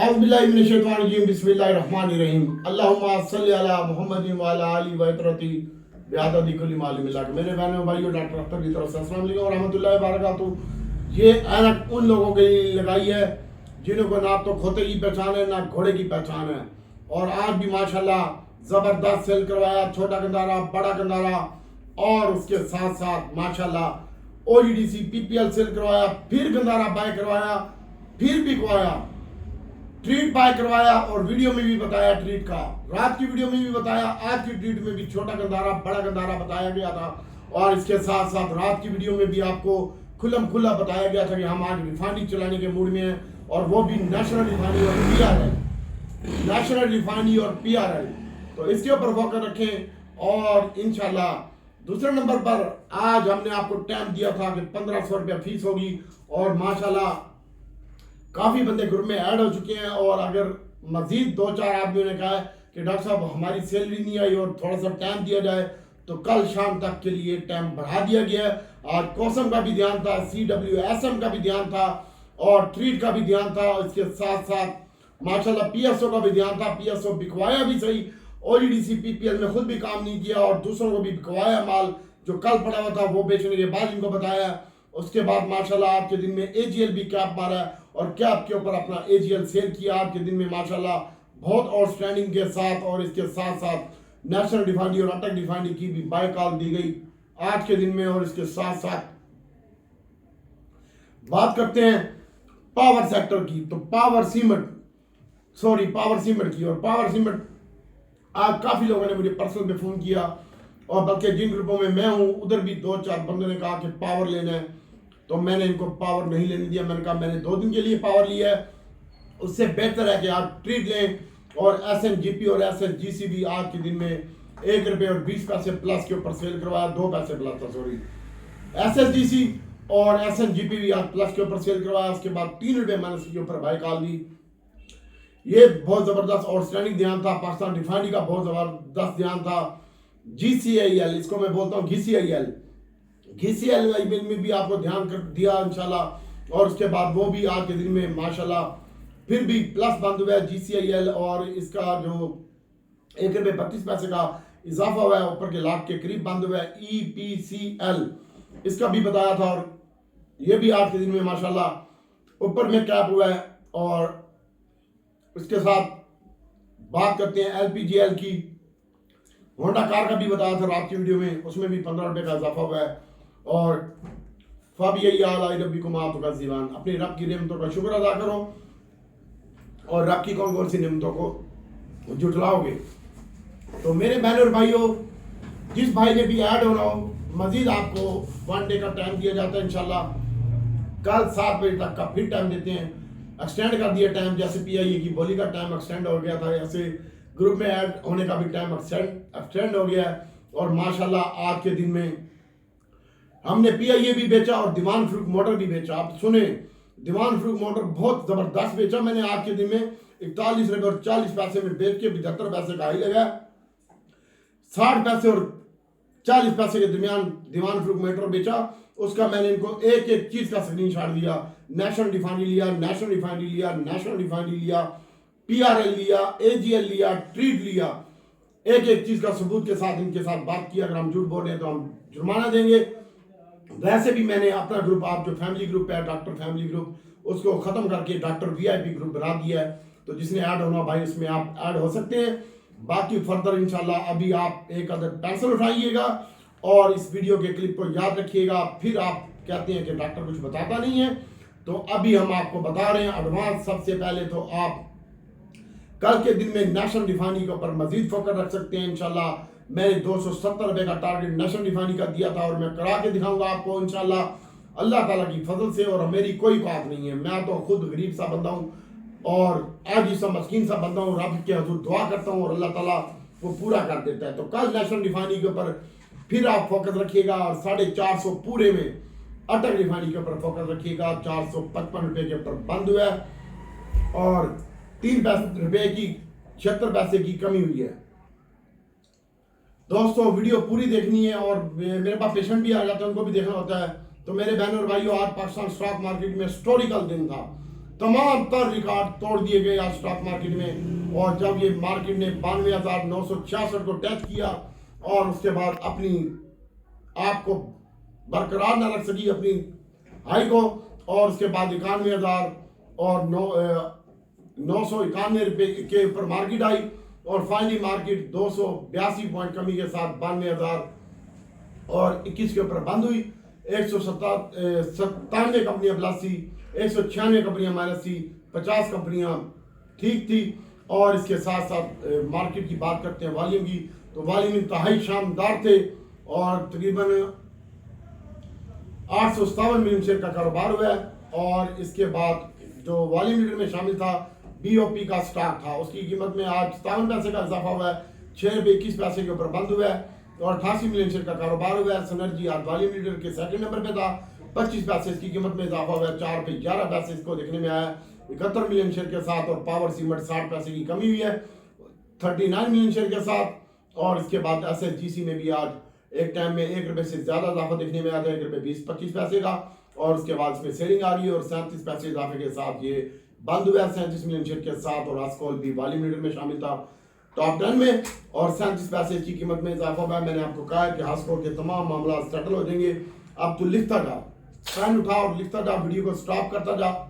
औज़ुबिल्लाहिमिनश्शैतानिर्रजीम बिस्मिल्लाहिर्रहमानिर्रहीम अल्लाहुम्मा सल्लि अला मुहम्मदिन व अला आलि व इतरती बिअददी कुल्ली मालूम मिल्ला। मेरे बहनों भाइयों, डॉक्टर अख्तर की तरफ से अस्सलाम वालेकुम व रहमतुल्लाहि व बरकातुहू। ये ऐनक उन लोगों के लिए लगाई है जिनको ना तो खोते की पहचान है ना घोड़े की पहचान है। और आज भी माशाल्लाह ज़बरदस्त सेल करवाया, छोटा गंदारा, बड़ा गंदारा और उसके साथ साथ माशाल्लाह OGDC PPL सेल करवाया, फिर गंदारा बाय करवाया, फिर बिकवाया, ट्रीट बाय करवाया और वीडियो में भी बताया ट्रीट का, रात की वीडियो में भी बताया, आज की ट्रीट में भी छोटा गंदारा बड़ा गंदारा बताया गया था। और इसके साथ साथ रात की वीडियो में भी आपको खुल्लम खुल्ला बताया गया था कि हम आज रिफाइनरी चलाने के मूड में हैं और वो भी नेशनल रिफाइनरी और PRL, नेशनल रिफाइनरी और PRL। तो इसके ऊपर फोकस रखें। और इंशाल्लाह दूसरे नंबर पर आज हमने आपको टाइम दिया था कि 1500 रुपया फीस होगी और माशाल्लाह काफ़ी बंदे ग्रुप में ऐड हो चुके हैं। और अगर मजीद 2-4 आदमियों ने कहा है कि डॉक्टर साहब हमारी सैलरी नहीं आई और थोड़ा सा टाइम दिया जाए, तो कल शाम तक के लिए टाइम बढ़ा दिया गया है। आज कौसम का भी ध्यान था, CWSM का भी ध्यान था और ट्रीट का भी ध्यान था। इसके साथ साथ माशाल्लाह PSO का भी ध्यान था। PSO बिकवाया भी सही, OGDC PPL में खुद भी काम नहीं किया और दूसरों को भी बिकवाया माल जो कल पड़ा हुआ था वो बेचने के बाद इनको बताया। उसके बाद माशाल्लाह आज के दिन में AGL भी कैप मारा और कैप के ऊपर अपना AGL सेल किया आज के दिन में माशाल्लाह बहुत आउटस्टैंडिंग के साथ। और इसके साथ साथ नेशनल रिफाइनरी और अटक रिफाइनरी की भी बाय कॉल दी गई आज के दिन में। और इसके साथ साथ बात करते हैं पावर सेक्टर की, तो पावर सीमेंट की। और पावर सीमेंट आज काफी लोगों ने मुझे पर्सनल पे फोन किया और बल्कि जिन ग्रुपों में मैं हूं उधर भी 2-4 बंदों ने कहा कि पावर लेना है, तो मैंने इनको पावर नहीं लेने दिया। मैंने कहा मैंने 2 दिन के लिए पावर लिया है, उससे बेहतर है कि आप ट्रीट लें। और SNGP और SSGC भी आज के दिन में ₹1.20 प्लस के ऊपर सेल करवाया, 2 पैसे प्लस था सॉरी। SSGC और SNGP भी आज प्लस के ऊपर सेल करवाया। उसके बाद ₹3 माइनस के ऊपर बाय कॉल दी। ये बहुत जबरदस्त आउटस्टैंडिंग ध्यान था। पाकिस्तान रिफाइनरी का बहुत जबरदस्त ध्यान था। GCIL, इसको मैं बोलता हूँ GCIL में भी आपको ध्यान कर दिया इंशाल्लाह। और उसके बाद वो भी आज के दिन में माशाल्लाह फिर भी प्लस बंद हुआ है GCIL। और इसका जो ₹1.32 का इजाफा हुआ है, ऊपर के लाख के करीब बंद हुआ है। EPCL इसका भी बताया था और ये भी आज के दिन में माशाल्लाह ऊपर में कैप हुआ है। और इसके साथ बात करते हैं LPGL की। होंडा कार का भी बताया था रात की वीडियो में, उसमें भी ₹15 का इजाफा हुआ है। और जीवान अपनी रब की नेमतों का शुक्र अदा करो और रब की कौन कौन सी नेमतों को जुटलाओगे। तो मेरे बहनों और भाइयों, जिस भाई ने भी ऐड होना हो, मजीद आपको 1 डे का टाइम दिया जाता है इंशाल्लाह। कल 7 बजे तक का फिर टाइम देते हैं, एक्सटेंड कर दिया टाइम। जैसे PIA की बोली का टाइम एक्सटेंड हो गया था, ऐसे ग्रुप में ऐड होने का भी टाइम एक्सटेंड हो गया है। और माशाल्लाह आज के दिन में हमने PIA भी बेचा और दीवान फ्रूट मोटर भी बेचा। आप सुने, दीवान फ्रूट मोटर बहुत जबरदस्त बेचा मैंने आज के दिन में। ₹41.40 में बेच के 75 पैसे का हाई लगा। 60 पैसे और 40 पैसे के दरमियान दीवान फ्रूट मोटर बेचा। उसका मैंने इनको एक एक चीज का स्क्रीनशॉट दिया। नेशनल रिफाइनरी लिया, नेशनल रिफाइनरी लिया, नेशनल रिफाइनरी लिया, PRL लिया, AGL लिया, ट्रीट लिया, एक एक चीज का सबूत के साथ इनके साथ बात किया। अगर हम झूठ बोल रहे हैं तो हम जुर्माना देंगे। वैसे भी मैंने अपना ग्रुप, आप जो फैमिली ग्रुप है डॉक्टर फैमिली ग्रुप, उसको खत्म करके डॉक्टर VIP ग्रुप बना दिया है। तो जिसने ऐड होना भाई उसमें आप ऐड हो सकते हैं। बाकी फर्दर इंशाल्लाह अभी आप एक अदर पेंसिल उठाइएगा और इस वीडियो के क्लिप को याद रखिएगा। फिर आप कहते हैं कि डॉक्टर कुछ बताता नहीं है, तो अभी हम आपको बता रहे हैं एडवांस। सबसे पहले तो आप कल के दिन में नेशनल रिफाइनरी के ऊपर मजीद फोकस रख सकते हैं इंशाल्लाह। मैंने ₹270 का टारगेट नेशनल रिफाइनरी का दिया था और मैं करा के दिखाऊंगा आपको इंशाल्लाह अल्लाह ताला की फजल से। और मेरी कोई बात नहीं है, मैं तो खुद गरीब सा बंदा हूँ और आजी सा मस्कीन सा बंदा हूँ। रब के हुजूर दुआ करता हूँ और अल्लाह ताला वो पूरा कर देता है। तो कल नेशनल रिफाइनरी के ऊपर फिर आप फोकस रखिएगा और 450 पूरे में अटक रिफाइनरी के ऊपर फोकस रखिएगा। ₹455 के ऊपर बंद हुआ है और ₹3 की 76 पैसे की कमी हुई है। दोस्तों वीडियो पूरी देखनी है और मेरे पास पेशेंट भी आ जाते हैं, उनको भी देखना होता है। तो मेरे बहनों और भाइयों, आज पाकिस्तान स्टॉक मार्केट में हिस्टोरिकल दिन था। तमाम तर रिकॉर्ड तोड़ दिए गए आज स्टॉक मार्केट में। और जब ये मार्केट ने 92,966 को टच किया और उसके बाद अपनी आप को बरकरार न रख सकी अपनी हाई को, और उसके बाद 91,000 और 991 के ऊपर मार्केट आई और फाइनली मार्केट 282 पॉइंट कमी के साथ 92,021 के ऊपर बंद हुई। 197 कंपनियां प्लस थी, 196 कंपनियां माइनस थी, 50 कंपनियां ठीक थी। और इसके साथ साथ मार्केट की बात करते हैं वॉल्यूम की, तो वॉल्यूम इंतहाई शानदार थे और तकरीबन 857 मिलियन शेयर का कारोबार हुआ है। और इसके बाद जो वॉल्यूम लीडर में शामिल था BOP का स्टॉक था, उसकी कीमत में आज 57 पैसे का इजाफा हुआ है, 6 रुपये 21 पैसे के ऊपर बंद हुआ है और 88 मिलियन शेयर का कारोबार हुआ है। सिनर्जी आज वॉल्यूम लीडर के सेकंड नंबर पे था, 25 पैसे इसकी कीमत में इजाफा हुआ है, 4 रुपये 11 पैसे इसको देखने में आया 71 मिलियन शेयर के साथ। और पावर सीमेंट 60 पैसे की कमी हुई है 39 मिलियन शेयर के साथ। और इसके बाद SSGC में भी आज एक टाइम में 1 रुपये से ज्यादा इजाफा देखने में आता है, 1 रुपये 20-25 पैसे का। और उसके बाद इसमें सेलिंग आ रही है और 37 पैसे इजाफे के साथ ये बंद हुआ है 37 मिलियन शेयर के साथ। और आस्कोल भी वॉल्यूम लीडर में शामिल था टॉप 10 में और 37 पैसे की कीमत में इजाफा हुआ है। मैंने आपको कहा है कि आस्कोल के तमाम मामला सेटल हो जाएंगे। अब तो लिखता जा, पेन उठा और लिखता जा, वीडियो को स्टॉप करता जा।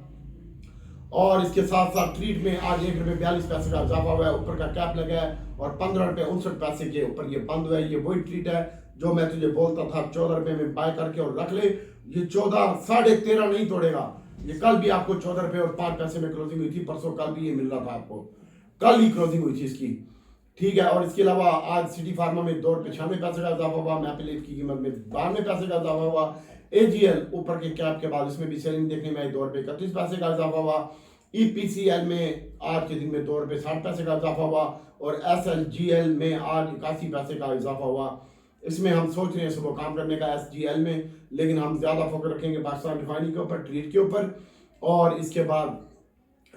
और इसके साथ साथ ट्रीट में आज 1 रुपये 42 पैसे का इजाफा हुआ है, ऊपर का कैप लगा है और 15 रुपये 59 पैसे के ऊपर ये बंद हुआ है। ये वही ट्रीट है जो मैं तुझे बोलता था 14 रुपये में बाय करके और रख ले, ये 14 13.5 नहीं तोड़ेगा। ये कल भी आपको 14 रुपये और 5 पैसे में क्लोजिंग हुई थी, परसों कल भी ये मिल रहा था आपको, कल ही क्लोजिंग हुई थी इसकी, ठीक है। और इसके अलावा आज सिटी फार्मा में 2 रुपये 96 पैसे का इजाफा हुआ, मैपल लीफ की कीमत में 92 पैसे का इजाफा हुआ। AGL ऊपर के कैप के बाद इसमें भी सेलिंग देखने में आई, 2 रुपये 31 पैसे का इजाफा हुआ। EPCL में आज के दिन में 2 रुपये 60 पैसे का इजाफा हुआ और SLGL में आज 81 पैसे का इजाफा हुआ। इसमें हम सोच रहे हैं सुबह काम करने का SGL में, लेकिन हम ज्यादा फोकस रखेंगे पाकिस्तान रिफाइनरी के ऊपर, ट्रीट के ऊपर। और इसके बाद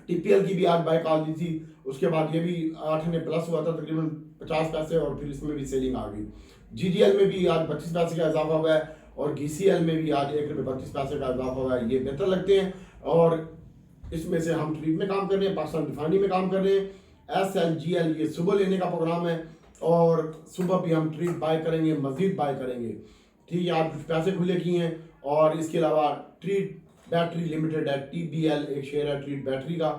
TPL की भी आज बाय कॉल दी थी, उसके बाद ये भी 8 ने प्लस हुआ था तकरीबन 50 पैसे और फिर इसमें भी सेलिंग आ गई। GGL में भी आज 25 पैसे का इजाफा हुआ है और GCL में भी आज 1 रुपये 32 पैसे का इजाफा हुआ है। ये बेहतर लगते हैं और इसमें से हम ट्रीट में काम कर रहे हैं, पाकिस्तान रिफाइनरी में काम कर रहे हैं। SLGL ये सुबह लेने का प्रोग्राम है और सुबह भी हम ट्रीट बाय करेंगे, मजीद बाय करेंगे, ठीक है। आप कुछ पैसे खुले किए हैं। और इसके अलावा ट्रीट बैटरी लिमिटेड है, TBL एक शेयर है ट्रीट बैटरी का,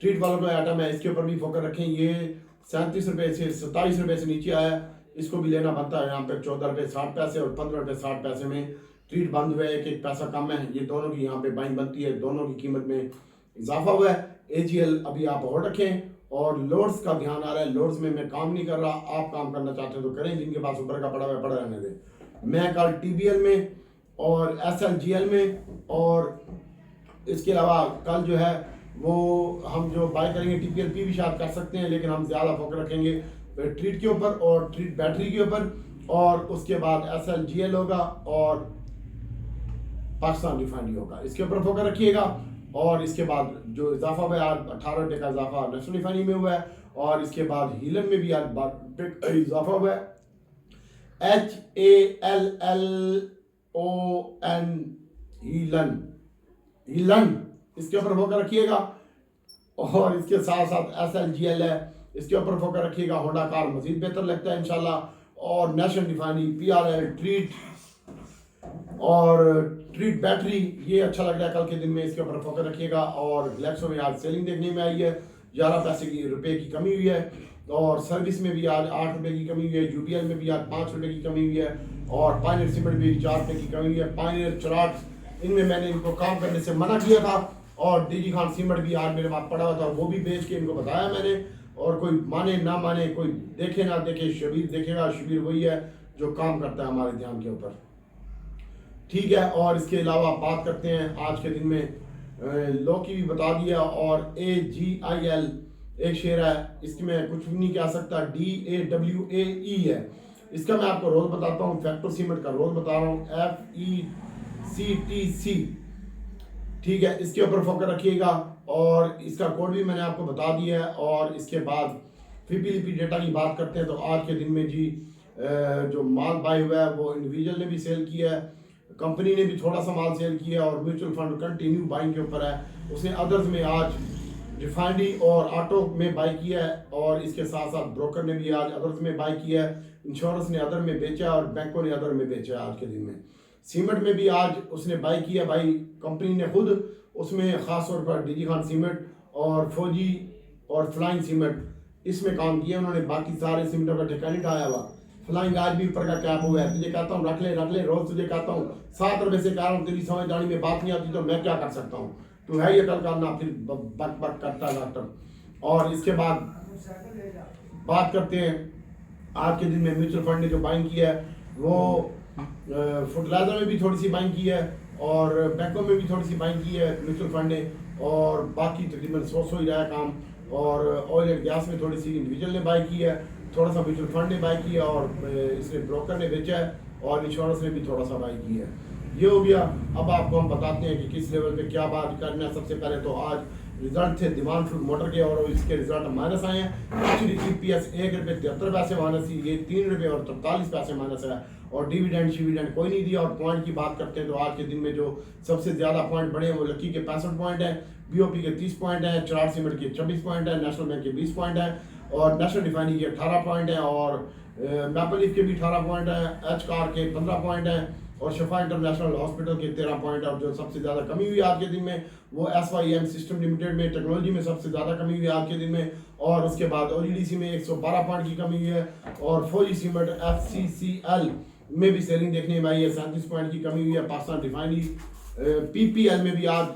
ट्रीट वालों का आइटम है, इसके ऊपर भी फोकस रखें। ये 37 रुपये से 27 रुपये से नीचे आया, इसको भी लेना बनता है। यहाँ पे 14 रुपये 60 पैसे और 15 रुपये 60 पैसे में ट्रीट बंद हुआ है, एक पैसा कम है। ये दोनों की यहाँ पे बाइंग बनती है, दोनों की कीमत में इजाफा हुआ है। AGL अभी आप होल्ड रखें और लोड्स का ध्यान आ रहा है, लोड्स में मैं काम नहीं कर रहा, आप काम करना चाहते हो तो करें, जिनके पास ऊपर का पड़ा हुआ है पड़ा रहने दें। मैं कल TBL में और SLGL में और इसके अलावा कल जो है वो हम जो बाय करेंगे TPLP भी शायद कर सकते हैं, लेकिन हम ज़्यादा फोकस रखेंगे ट्रीट के ऊपर और ट्रीट बैटरी के ऊपर। और उसके बाद SLGL होगा और पाकिस्तान रिफाइनरी होगा, इसके ऊपर फोकस रखिएगा। और इसके बाद जो इजाफा हुआ है आज 18 रुपये का इजाफा नेशनल रिफाइनरी में हुआ है और इसके बाद हीलन में भी आज इजाफा हुआ है, HALLON हीलन, इसके ऊपर फोकस रखिएगा। और इसके साथ साथ SLGL है, इसके ऊपर फोकस रखिएगा। होंडा कार मजीद बेहतर लगता है इंशाल्लाह। और नेशनल रिफाइनरी, PRL, ट्रीट और ट्रीट बैटरी ये अच्छा लग रहा है कल के दिन में, इसके ऊपर फोकस रखिएगा। और ग्लैक्सो में आज सेलिंग देखने में आई है, 11 पैसे की रुपए की कमी हुई है। और सर्विस में भी आज 8 रुपये की कमी हुई है, UBL में भी आज 5 रुपये की कमी हुई है और पायनियर सीमेंट भी 4 रुपये की कमी हुई है। पायनियर चराट इनमें मैंने इनको काम करने से मना किया था और DG खान सीमेंट भी आज मेरे पास पड़ा हुआ था, वो भी बेच के इनको बताया मैंने। और कोई माने ना माने, कोई देखे ना देखे, शबीर देखेगा, शबीर वही है जो काम करता है हमारे ध्यान के ऊपर, ठीक है। और इसके अलावा बात करते हैं आज के दिन में लो की भी बता दिया। और AGIL एक शेयर है, इसमें कुछ भी नहीं कह सकता, DAWAE है, इसका मैं आपको रोल बताता हूँ, फैक्टो सीमेंट का रोल बता रहा हूँ, FECTC, ठीक है। इसके ऊपर फोकस रखिएगा और इसका कोड भी मैंने आपको बता दिया है। और इसके बाद FIPLP डेटा की बात करते हैं तो आज के दिन में जी जो माल बाय हुआ है वो इंडिविजुअल ने भी सेल किया है कंपनी ने भी थोड़ा सा माल सेल किया और म्यूचुअल फंड कंटिन्यू बाइंग के ऊपर है। उसने अदर्स में आज रिफाइनरी और ऑटो में बाई किया है और इसके साथ साथ ब्रोकर ने भी आज अदर्स में बाई किया है, इंश्योरेंस ने अदर में बेचा और बैंकों ने अदर में बेचा है आज के दिन में। सीमेंट में भी आज उसने बाई किया, भाई कंपनी ने खुद उसमें ख़ास तौर पर डीजी खान सीमेंट और फौजी और फ्लाइंग सीमेंट इसमें काम किया उन्होंने, बाकी सारे सीमेंटों का ठेका नहीं उठाया हुआ। फ्लाइंग आज भी ऊपर का कैप हुआ है, तुझे कहता हूँ रख ले रोज तुझे कहता हूँ 7 रुपये से कह रहा हूँ, तेरी समझदारी में बात नहीं आती तो मैं क्या कर सकता हूँ, तो है ये कल करना फिर बक बक करता है डॉक्टर। और इसके बाद बात करते हैं आज के दिन में म्यूचुअल फंड ने जो बाइंग किया है वो फर्टिलाइजर में भी थोड़ी सी बाइंग की है और बैंकों में भी थोड़ी सी बाइंग की है म्यूचुअल फंड ने, और बाकी तकरीबन 100 ही रहा काम। और ऑयल एंड गैस में थोड़ी सी इंडिविजुअल ने बाई की है, थोड़ा सा म्यूचुअल फंड ने बाई किया और इसने ब्रोकर ने बेचा है और इंश्योरेंस ने भी थोड़ा सा बाई की है। ये हो गया। अब आपको हम बताते हैं कि किस लेवल पे क्या बात करना है। सबसे पहले तो आज रिजल्ट थे दीवान फ्रूट मोटर के और इसके रिजल्ट माइनस आए हैं। एक्चुअली EPS 1 रुपये 73 पैसे माइनस, ये 3 रुपये और 43 पैसे माइनस है और डिविडेंड शिविडेंड कोई नहीं दिया। और पॉइंट की बात करते हैं तो आज के दिन में जो सबसे ज़्यादा पॉइंट बढ़े हैं वो लकी के 65 पॉइंट है, BOP के 30 पॉइंट है, चराट सीमेंट के 26 पॉइंट है, नेशनल बैंक के 20 पॉइंट है और नेशनल रिफाइनरी के 18 पॉइंट है और मैपल लीफ के भी 18 पॉइंट है, एच कार के 15 पॉइंट है और शफा इंटरनेशनल हॉस्पिटल के 13 पॉइंट है। और जो सबसे ज़्यादा कमी हुई आज के दिन में वो SYM सिस्टम लिमिटेड में टेक्नोलॉजी में सबसे ज़्यादा कमी हुई आज के दिन में, और उसके बाद OGDC में 112 पॉइंट की कमी हुई है और फौजी सीमेंट FCCL में भी सेलिंग देखने में आई है, 37 पॉइंट की कमी हुई है। पाकिस्तान रिफाइनरी PPL में भी आज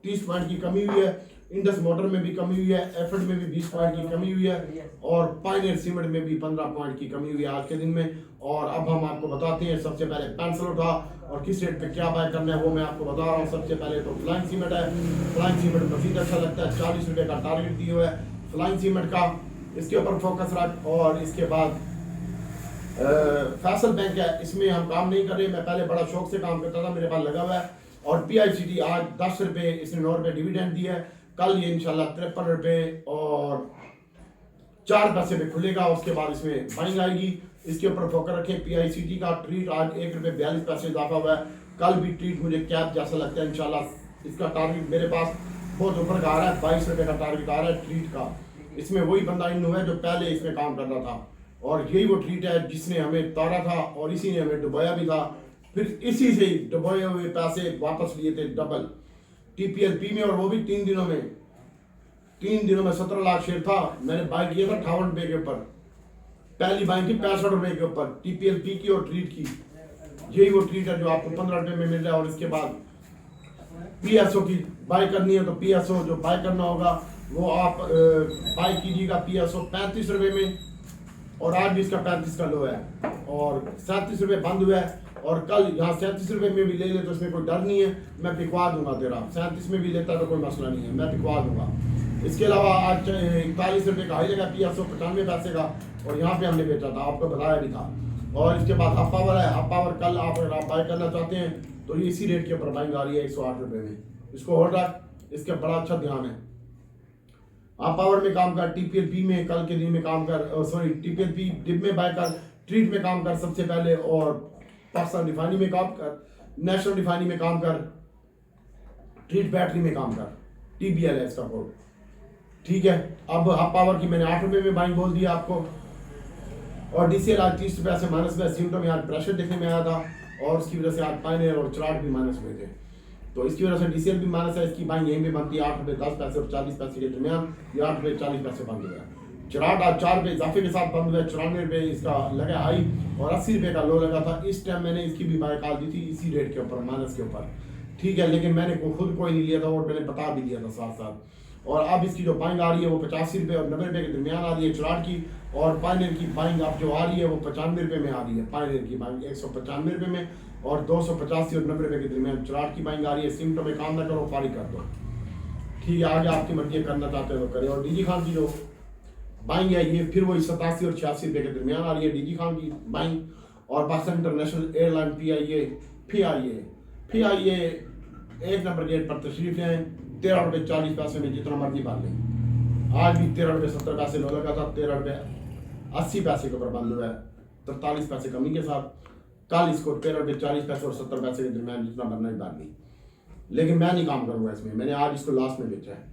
30 पॉइंट की कमी हुई है, इंडस मोटर में भी कमी हुई है, एफर्ट में भी 20 पॉइंट की कमी हुई है और पायनियर सीमेंट में भी 15 पॉइंट की कमी हुई है आज के दिन में। और अब हम आपको बताते हैं सबसे पहले पेंसिल उठा और किस रेट पे क्या बाय करना है वो मैं आपको बता रहा हूँ। सबसे पहले तो फ्लाइंग सीमेंट है, फ्लाइंग सीमेंट मजीद अच्छा लगता है, 40 रुपये का टारगेट दिए हुआ है फ्लाइंग सीमेंट का, इसके ऊपर फोकस रख। और इसके बाद फैसल बैंक है, इसमें हम काम नहीं कर रहे, मैं पहले बड़ा शौक से काम करता था, मेरे पास लगा हुआ है। और PICT आज 10 रुपये, इसने 9 रुपये डिविडेंड दिया है, कल ये इंशाल्लाह 53 रुपये और 4 पैसे पे खुलेगा, उसके बाद इसमें बाइंग आएगी, इसके ऊपर फोकस रखें। PICT का ट्रीट आज 1 रुपये 42 पैसे इजाफा हुआ है, कल भी ट्रीट मुझे कैप जैसा लगता है इंशाल्लाह। इसका टारगेट मेरे पास बहुत ऊपर का आ रहा है, 22 रुपये का टारगेट आ रहा है ट्रीट का। इसमें वही बंदा इन है जो पहले इसमें काम कर रहा था और यही वो ट्रीट है जिसने हमें तारा था और इसी ने हमें डुबाया भी था, फिर इसी से ही डुबाए हुए पैसे वापस लिए थे डबल TPLP में, और वो भी 3 दिनों में 17 लाख शेयर था, मैंने बाय किया था 58 रुपये के ऊपर, पहली बाइंग थी 65 रुपये के ऊपर TPLP की और ट्रीट की। यही वो ट्रीट है जो आपको 15 रुपये में मिल रहा है। और इसके बाद PSO की बाय करनी है तो PSO जो बाय करना होगा वो आप बाय कीजिएगा PSO 35 रुपये में, और आज भी इसका 35 का लो है और 37 रुपये बंद हुआ है। और कल यहाँ 37 रुपये में भी ले ले तो इसमें कोई डर नहीं है, मैं बिकवा दूंगा तेरा, 37 में भी लेता तो कोई मसला नहीं है, मैं बिकवा दूंगा। इसके अलावा आज 41 रुपये का हाई लगा PSO 95 पैसे का और यहाँ पे हमने बेचा था, आपको बताया भी था। और इसके बाद हाफ पावर है, हाफ पावर कल आप अगर आप बाय करना चाहते हैं तो ये इसी रेट के ऊपर बाइंग आ रही है 108 रुपये में, इसको होल्ड रख, इसका बड़ा अच्छा ध्यान है। आप पावर में काम कर, TPLP में कल के दिन में काम कर, सॉरी TPLP डिप में बाय कर, ट्रीट में काम कर सबसे पहले, और पाकिस्तान रिफाइनरी में काम कर, नेशनल रिफाइनरी में काम कर, ट्रीट बैटरी में काम कर, TBL है इसका कोड, ठीक है। अब हाफ पावर की मैंने 8 रुपये में बाइंग बोल दिया आपको। और DCL आज 30 रुपये से माइनस में, सीमेंटों में आज प्रेशर देखने में आया था और उसकी वजह से आज पायनियर और चराट भी माइनस हुए थे, तो इसकी वजह से DCL भी माइनस है। इसकी बाइंग यहीं पे बनती है 8 रुपये 10 पैसे और 40 पैसे के दरमियान, ये 8 रुपये 40 पैसे बंद हुआ है। चराट आज 4 रुपये इजाफे के साथ बंद हुआ है, 94 रुपये इसका लगा हाई और 80 रुपये का लो लगा था। इस टाइम मैंने इसकी भी बाय कॉल दी थी इसी रेट के ऊपर, माइनस के ऊपर, ठीक है, लेकिन मैंने खुद कोई नहीं लिया था और मैंने बता भी दिया था साथ साथ। और अब इसकी जो बाइंग आ रही है वो 85 रुपये और 90 रुपये के दरमियान आ रही है चराट की, और पायनियर की बाइंग अब जो आ रही है वो 95 रुपये में आ रही है, पायनियर की बाइंग 195 रुपये में और 285 और 90 रुपये के दरमियान चराट की बाइंग आ रही है। सीमेंटों में काम ना करो, फारिग कर दो, ठीक है, आगे आपकी मर्जी करना चाहते हो तो करें। और डीजी खान की जो बाइंग है ये फिर वही 87 और 86 रुपये के दरमियान आ रही है डीजी खान की बाइंग। और Pakistan international airline PIA 1 number gate पर तशरीफ लें, 13 रुपये 40 पैसे में जितना मर्जी भर लें। आज भी 13 रुपये 70 पैसे लो लगा था, 13 रुपये 80 पैसे के ऊपर बंद हुआ है, 43 पैसे कमी के साथ। कल इसको पेपर पे 40 पैसे और 70 पैसे के दरमियान जितना भरना ही भर ली, लेकिन मैं नहीं काम करूंगा इसमें। मैंने आज इसको लास्ट में बेचा है,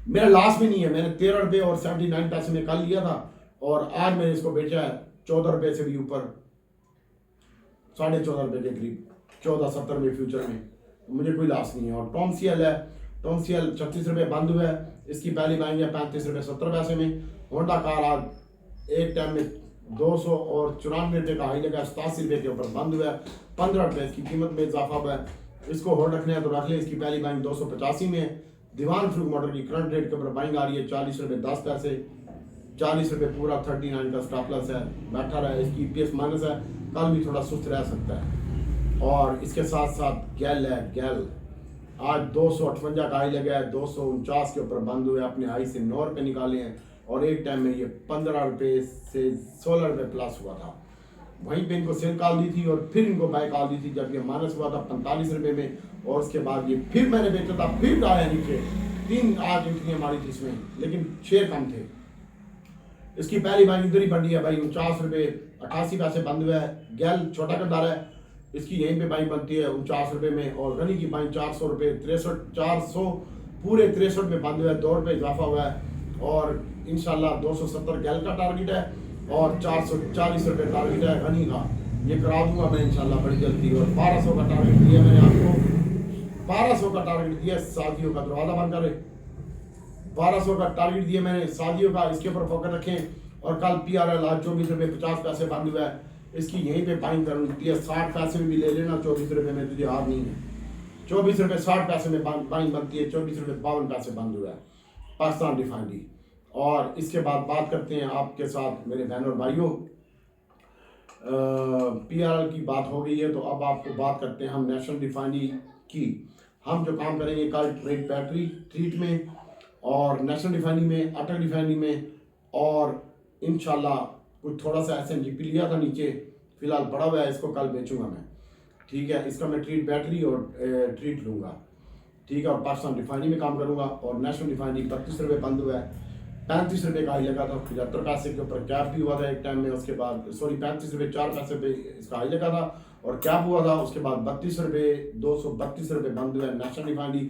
मेरा लास्ट में नहीं है। मैंने 13 रुपये और 79 पैसे में कल लिया था और आज मैंने इसको बेचा है 14 रुपये से भी ऊपर, 14.5 रुपये के करीब, 14.70 में फ्यूचर में। मुझे कोई लॉस नहीं है। और टॉमसीएल है, टॉमसीएल 36 रुपये बंद हुआ है, इसकी पहली बाइंग है 35 रुपये 70 पैसे में। होंडा कार आज एक टाइम में 294 रुपये का हाई लगा, 87 रुपये के ऊपर बंद हुआ है, 15 रुपये इसकी कीमत में इजाफा हुआ है। इसको होल्ड रखने हैं तो रख ले। इसकी पहली बाइंग 285 में है। दीवान फ्रूट मोटर की करंट रेट के ऊपर बाइंग आ रही है 40 रुपये 10 पैसे, 40 रुपये पूरा 39 का स्टॉप लॉस है, बैठा रहा है। इसकी ईपीएस माइनस है, कल भी थोड़ा सुस्त रह सकता है। और इसके साथ साथ गैल है, गैल आज 258 का हाई लगा है, 249 के ऊपर बंद हुए, अपने हाई से 9 रुपये निकाले हैं और एक टाइम में ये 15 रुपये से 16 रुपये प्लस हुआ था। वहीं पे इनको सेल कॉल दी थी और फिर इनको बाय कॉल दी थी जब ये माइनस हुआ था 45 रुपये में, और उसके बाद ये फिर मैंने बेचा था, फिर आया नीचे। 3 आज एंट्रियां मारी थी इसमें, लेकिन शेयर कम थे। इसकी पहली बाइंग इधर ही बढ़ी है भाई, 49 रुपये 88 पैसे बंद हुआ है। गैल छोटा करदार है, इसकी यहीं पे बाइंग बनती है 49 रुपये में। और गनी की बाइंग 400 रुपये 400 पूरे 63 में बंद हुआ है, 2 रुपये इजाफा हुआ है। और इंशाल्लाह 270 गैल का टारगेट है और 440 रुपये टारगेट है गनी का, ये करा दूंगा मैं इंशाल्लाह बड़ी जल्दी। और 1200 का टारगेट दिया मैंने आपको, 1200 का टारगेट दिया शादियों का, दरवाजा बंद करे। 1200 का टारगेट दिया मैंने शादियों का, इसके ऊपर फोकस रखें। और कल PRL आज 24 रुपये 50 पैसे बंद हुआ है, इसकी यहीं पे बाइंग करनी है। 60 पैसे में भी ले लेना, 24 रुपये में तुझे हार नहीं है। 24 रुपये 60 पैसे में बाइंग बनती है, 24 रुपये 52 पैसे बंद हुआ है पाकिस्तान रिफाइनरी। और इसके बाद बात करते हैं आपके साथ मेरे बहनों और भाइयों, PRL की बात हो गई है तो अब आपको बात करते हैं हम नेशनल रिफाइनरी की। हम जो काम करेंगे कल ट्रेड बैटरी ट्रीट में और नेशनल रिफाइनरी में, अटक रिफाइनरी में, और इंशाल्लाह कुछ थोड़ा सा SNGP लिया था नीचे, फिलहाल पड़ा हुआ है, इसको कल बेचूंगा मैं। ठीक है, इसका मैं ट्रीट बैटरी और ट्रीट लूँगा। ठीक है, और पाकिस्तान रिफाइनरी में काम करूँगा। और नेशनल रिफाइनरी 32 रुपये बंद हुआ है, 35 रुपये का हाई लगा था, 75 पैसे के ऊपर कैप भी हुआ था एक टाइम में। उसके बाद 35 रुपये 4 पैसे पे इसका हाई लगा था और कैप हुआ था। उसके बाद 32 रुपये 232 रुपये बंद हुआ है। नेशनल रिफाइनरी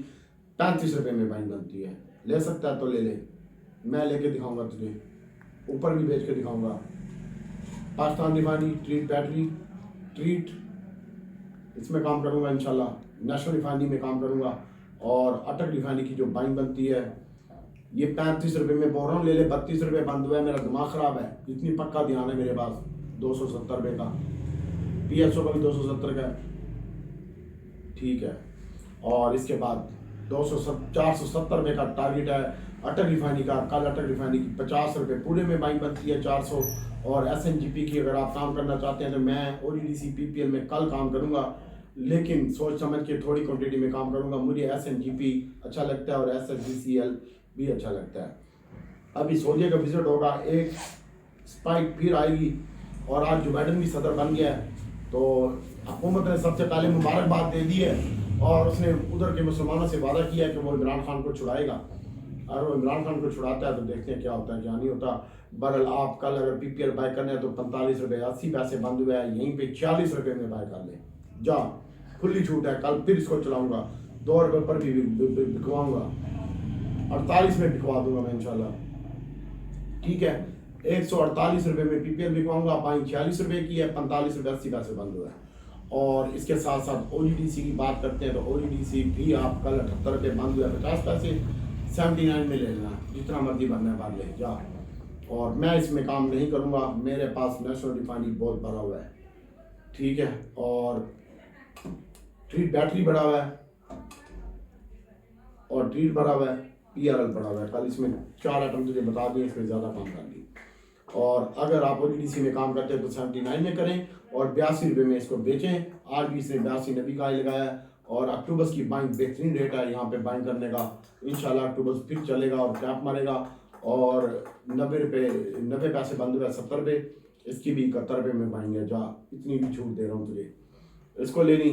35 रुपये में बाइंग बनती है, ले सकता है तो ले ले, मैं लेके दिखाऊंगा तुझे, ऊपर भी बेच के दिखाऊंगा। Pakistan refinery treat battery treat, इसमें काम करूंगा इंशाल्लाह। नेशनल रिफाइनरी में काम करूंगा। और अटक रिफाइनरी की जो बाइंग बनती है ये 35 रुपये में बोल रहा हूँ, ले ले। 32 रुपये बंद हुआ है, मेरा दिमाग ख़राब है, इतनी पक्का ध्यान है मेरे पास। 270 रुपये का PSO का भी 270 का है। ठीक है, और इसके बाद 470 रुपये का टारगेट है अटक रिफाइनरी का। कल अटक रिफाइनरी की 50 रुपये पूरे में बाइंग बनती है, 400। और SNGP की अगर आप काम करना चाहते हैं तो मैं ODDC PPL में कल काम करूंगा, लेकिन सोच समझ के थोड़ी क्वांटिटी में काम करूंगा। मुझे SNGP अच्छा लगता है और SSGCL भी अच्छा लगता है। अभी सोल्जर का विजिट होगा, एक स्पाइक फिर आएगी। और आज जो बाइडन भी सदर बन गया है तो हुकूमत ने सबसे पहले मुबारकबाद दे दी है और उसने उधर के मुसलमानों से वादा किया है कि वो इमरान खान को छुड़ाएगा। अगर वो इमरान खान को छुड़ाता है तो देखते हैं क्या होता है क्या नहीं होता। बहरहाल आप कल अगर PPL बाय करने हैं तो 45 रुपये 80 पैसे बंद हुआ है, यहीं पे 46 रुपये में बाय कर ले जा, खुली छूट है। कल फिर इसको चलाऊंगा, 2 रुपये पर भी बिकवाऊंगा, 48 में बिकवा दूंगा मैं इंशाल्लाह। ठीक है, 148 रुपये में PPL बिकवाऊंगा, बाइंग 46 रुपये की है, 45 रुपये 80 पैसे बंद हुआ है। और इसके साथ साथ OGDC की बात करते हैं तो OGDC भी आप कल 78 रुपये बंद हुआ है, 50 पैसे 79 में ले लेना, जितना मर्जी बनना है बाहर ले जा। और मैं इसमें काम नहीं करूंगा, मेरे पास नेशनल रिफाइनरी बहुत भरा हुआ है। ठीक है, और ट्रीट बैटरी बढ़ा हुआ है और ट्रीट बढ़ा हुआ है, PRL बढ़ा हुआ है। कल इसमें 4 आइटम तुझे बता दिए, इसमें ज़्यादा काम कर ली। और अगर आप OGDC में काम करते हैं तो 79 में करें और 82 रुपये में इसको बेचें। आज भी इसने 82 नबी का ही लगाया है और अक्टूबर की बाइंग बेहतरीन रेट है यहाँ पे बाइंग करने का। इंशाल्लाह अक्टूबर फिर चलेगा और कैप मारेगा। और 90 पैसे बंद हुआ है, 70 रुपये, इसकी भी 71 रुपये में बाइंग है। जा, इतनी भी छूट दे रहा हूँ तुझे, इसको लेनी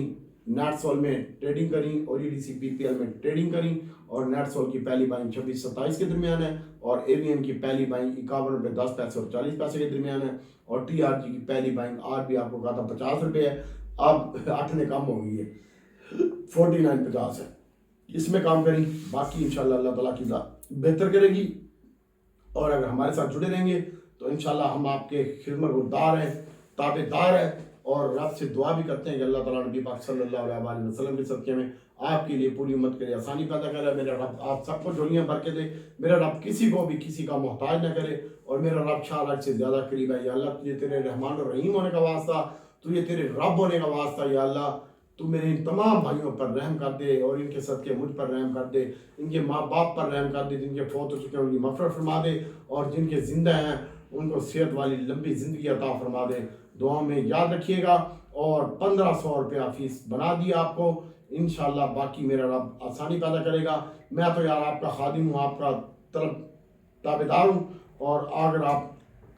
नेटसोल में ट्रेडिंग करी और EDC PPL में ट्रेडिंग करी और नेटसोल की पहली बाइंग 26-27 के दरमियान है और एवियन की पहली बाइंग 51 रुपये 10 पैसे और 40 पैसे के दरमियान है और TRG की पहली बाइंग आज भी आपको कहा था 50 रुपये है, अब 8 ने कम हो गई है 49.50 है। इसमें काम करी, बाकी इंशाल्लाह अल्लाह ताला की बेहतर करेगी और अगर हमारे साथ जुड़े रहेंगे तो इंशाल्लाह हम आपके खिदमतगार हैं, ताबेदार हैं और रब से दुआ भी करते हैं कि अल्लाह ताला नबी पाक सल्लल्लाहु अलैहि वसल्लम के सदक़े में आपके लिए पूरी उम्मत के लिए आसानी पैदा करे। मेरा रब आप सबको झोलियाँ भर के दे, मेरा रब किसी को भी किसी का मोहताज न करे और मेरा रब शाह से ज़्यादा करीब है। या अल्लाह तुझे तेरे रहमान और रहीम होने का वास्ता, तुझे तेरे रब होने का वास्ता, या अल्लाह तू मेरे इन तमाम भाइयों पर रहम कर दे और इनके सदके मुझ पर रहम कर दे, इनके माँ बाप पर रहम कर दे, जिनके फौत हो चुके हैं उनकी मग़फ़िरत फरमा दे और जिनके ज़िंदा हैं उनको सेहत वाली लंबी ज़िंदगी अता फरमा दे। दुआ में याद रखिएगा और 1500 रुपया फ़ीस बना दी आपको, इंशाल्लाह बाकी मेरा रब आसानी पैदा करेगा। मैं तो यार आपका खादिम हूँ, आपका ताबेदार हूँ और अगर आप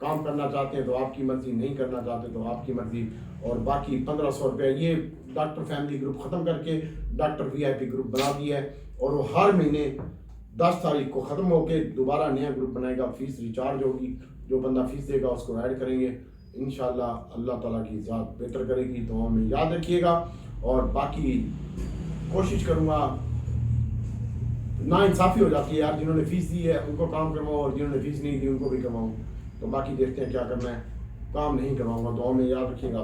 काम करना चाहते हैं तो आपकी मर्ज़ी, नहीं करना चाहते तो आपकी मर्ज़ी। और बाकी 1500 रुपये ये डॉक्टर फैमिली ग्रुप ख़त्म करके डॉक्टर VIP ग्रुप बना दिया है और वो हर महीने 10 तारीख को ख़त्म होकर दोबारा नया ग्रुप बनाएगा। फ़ीस रिचार्ज होगी, जो बंदा फ़ीस देगा उसको ऐड करेंगे। इंशाल्लाह अल्लाह ताला की ज़ात बेहतर करेगी, दुआ में याद रखिएगा। और बाकी कोशिश करूँगा, नाइंसाफ़ी हो जाती है यार, जिन्होंने फ़ीस दी है उनको काम करवाऊँ और जिन्होंने फ़ीस नहीं दी उनको भी करवाऊँ, तो बाकी देखते हैं क्या करना है। काम नहीं करवाऊँगा, दुआ में याद रखिएगा।